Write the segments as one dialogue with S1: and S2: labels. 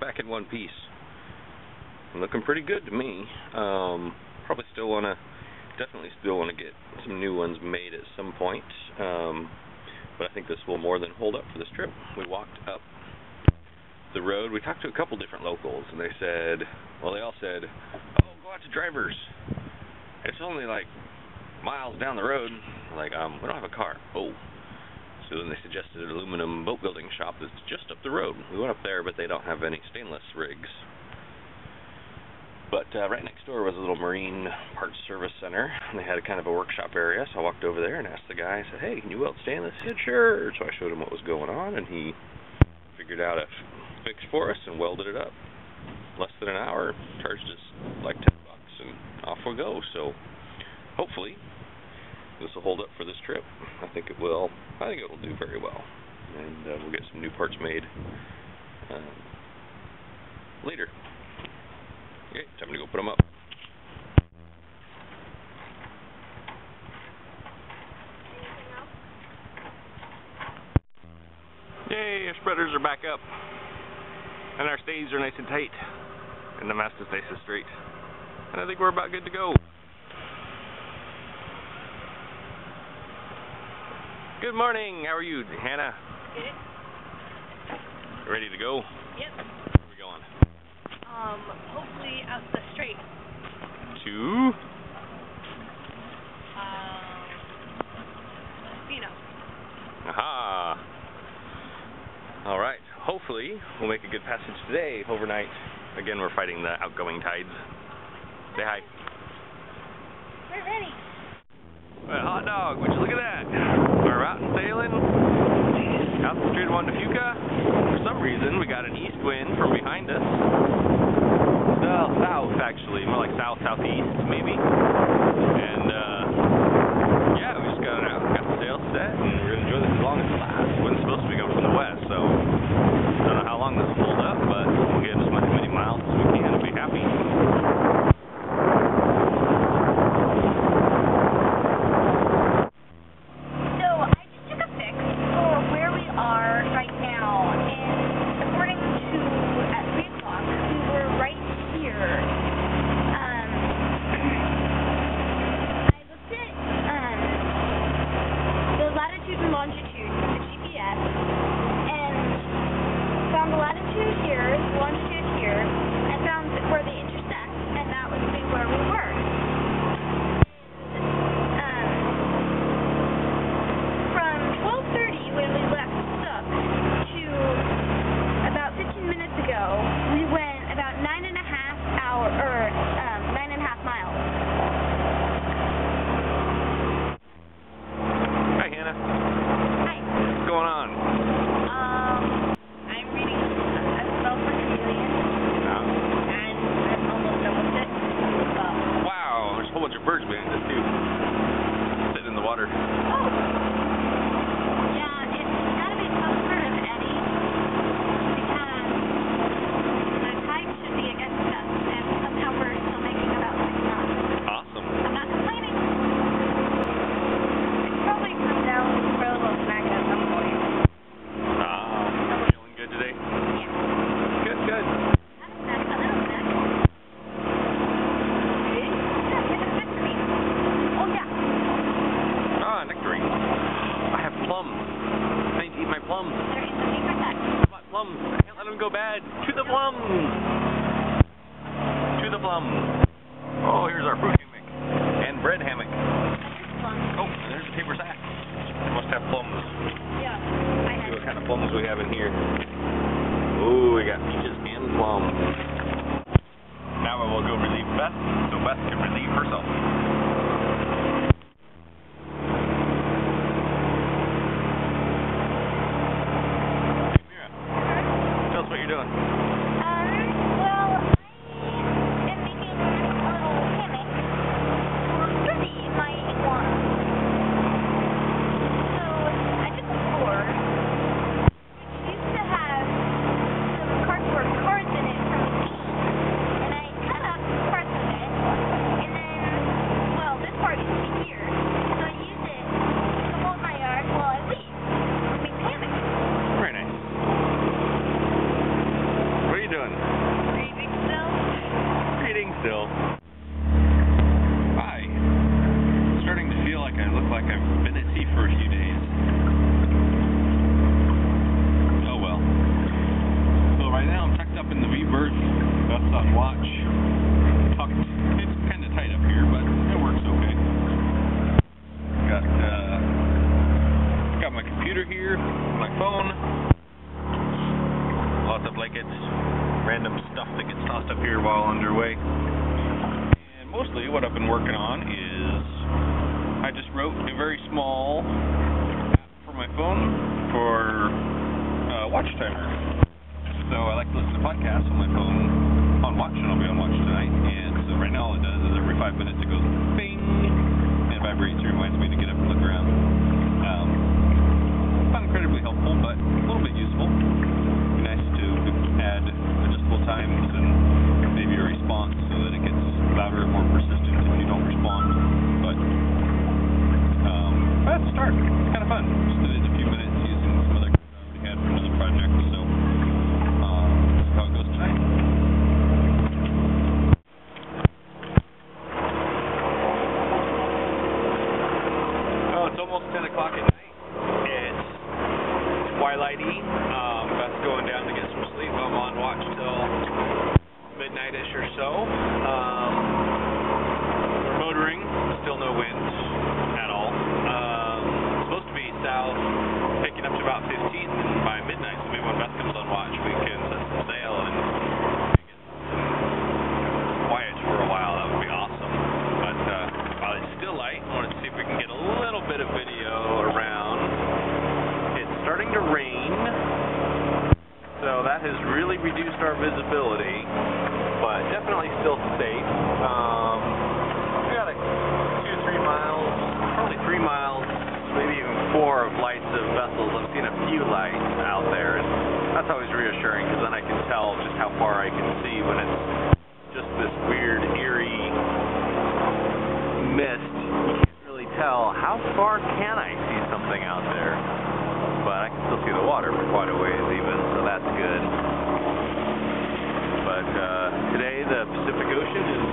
S1: back in one piece. Looking pretty good to me. Probably definitely still want to get some new ones made at some point. But I think this will more than hold up for this trip. We walked up the road. We talked to a couple different locals, and they all said, oh, go out to Drivers. It's only like miles down the road. Like, we don't have a car. Oh. So then they suggested an aluminum boat building shop that's just up the road. We went up there, but they don't have any stainless rigs. But right next door was a little marine parts service center, and they had a kind of a workshop area, so I walked over there and asked the guy, I said, hey, can you weld stainless? He said, sure. So I showed him what was going on, and he figured out a fix for us and welded it up. Less than an hour, charged us like $10, and off we go. So hopefully this will hold up for this trip. I think it will. I think it will do very well, and we'll get some new parts made later. Okay, time to go put them up. Yay, our spreaders are back up, and our stays are nice and tight, and the mast is nice and straight, and I think we're about good to go. Good morning. How are you, Hannah? Good. Ready to go?
S2: Yep.
S1: Where are we going?
S2: Hopefully out the strait.
S1: To?
S2: Tofino.
S1: Aha. All right. Hopefully we'll make a good passage today, overnight. Again, we're fighting the outgoing tides. Say hi.
S2: We're ready.
S1: Well, hot dog, would you look at that? We're out and sailing out the Strait of North of Tofino. For some reason, we got an east wind from behind us. South, actually, more like south-southeast, maybe. And, yeah, we just got it out, got the sail set, and we're going to enjoy this as long as it lasts. The wind's supposed to be coming from the west, so I don't know how long this will hold up, but we'll get as many miles as we can and be happy. Birds behind us too. Sitting in the water.
S2: Oh. Yeah, it's gotta be some sort of eddy because the tide should be against us, and somehow we're still making about 6 knots.
S1: Awesome.
S2: I'm not complaining. It's probably come down for a little smack at some point.
S1: Feeling good today?
S2: Yeah.
S1: Good, good. Plums.
S2: They're in the paper set.
S1: I bought plums. I can't let them go bad. To the plums. To the plums. Oh, here's our fruit hammock and bread hammock. Oh, and there's the paper sack. They must have plums.
S2: Yeah, I
S1: see what kind of plums we have in here. Oh, we got peaches and plums. Now I will go relieve Beth, so Beth can relieve herself.
S2: Well, I am making
S1: like I've been at sea for a few days. Oh well. So right now I'm tucked up in the V berth. That's on watch. It's kind of tight up here, but it works okay. Got my computer here, my phone, lots of blankets, random stuff that gets tossed up here while underway. And mostly what I've been working on is I just wrote a very small app for my phone for watch timer. So I like to listen to podcasts on my phone on watch, and I'll be on watch tonight. And so right now all it does is every 5 minutes it goes bing and vibrates and reminds me to get up and look around. Not incredibly helpful, but a little bit useful. Be nice to add adjustable times and maybe a response so that it gets louder, more persistent if you don't respond. But that's a start. It's kind of fun. Just did it in a few minutes using some other stuff we had from another project. So that's how it goes tonight. Oh, it's almost 10 o'clock at night. It's twilighty. Beth's going down to get some sleep. I'm on watch till midnight-ish or so. We're motoring. Still no wind at all. Supposed to be south, picking up to about 15 by midnight. So maybe when Beth comes on watch, we can set some sail and get some quiet for a while. That would be awesome. But while it's still light, I wanted to see if we can get a little bit of video around. It's starting to rain, so that has really reduced our visibility, but definitely still safe. We got 2 or 3 miles, probably 3 miles, maybe even 4 of lights of vessels. I've seen a few lights out there, and that's always reassuring because then I can tell just how far I can see when it's just this weird, eerie mist. You can't really tell how far can I see something out there, but I can still see the water for quite a ways even, so that's good. But today the Pacific Ocean is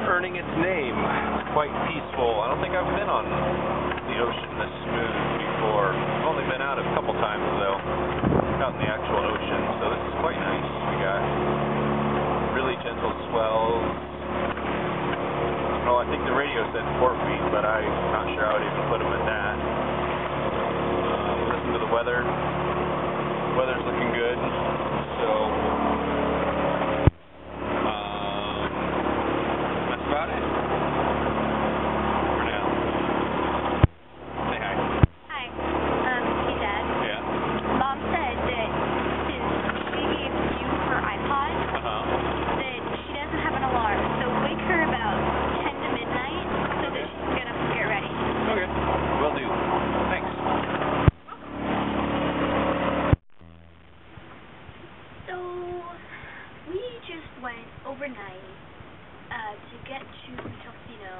S1: earning its name. It's quite peaceful. I don't think I've been on the ocean this smooth before. I've only been out a couple times though, out in the actual ocean, so this is quite nice. We got really gentle swells. Oh, I think the radio said 4 feet, but I'm not sure I would even put them at that. Listen to the weather. Weather's looking good, so that's about it for now. Say hi.
S2: Hi. Hey, Dad.
S1: Yeah.
S2: Mom said that since she gave you her iPod, that she doesn't have an alarm. So wake her about 10 to midnight so that she can get up and get ready.
S1: Okay. Will do. Thanks.
S2: So we just went overnight to get to Tofino,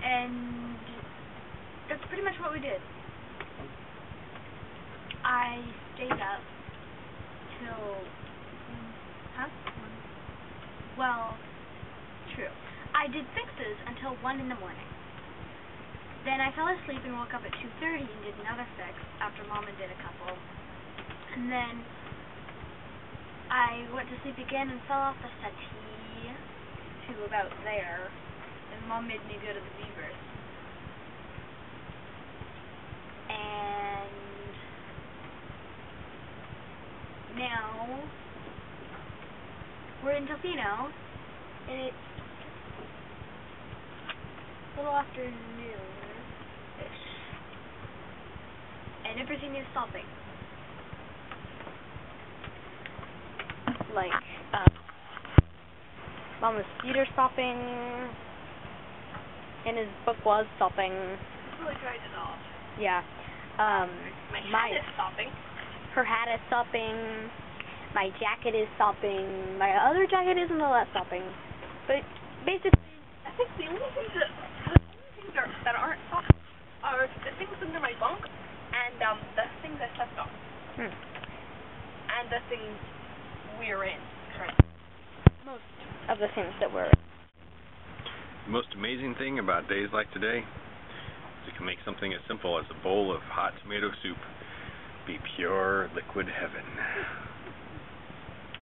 S2: and that's pretty much what we did. I stayed up till well, true. I did fixes until 1 in the morning. Then I fell asleep and woke up at 2:30 and did another fix after Mama did a couple. And then I went to sleep again and fell off the settee to about there. And Mom made me go to the beavers. And now we're in Tofino, and it's a little after noon-ish, and everything is stopping. Like, Mama's feet are stopping, and his book was stopping.
S3: Really tried it off.
S2: Yeah.
S3: My hat is stopping.
S2: Her hat is stopping. My jacket is stopping. My other jacket isn't all that stopping. But basically,
S3: I think the only things that aren't stopping are the things under my bunk and the things I stepped on. And the things we're in currently.
S2: Most of the things that we're
S4: The most amazing thing about days like today is you can make something as simple as a bowl of hot tomato soup be pure liquid heaven.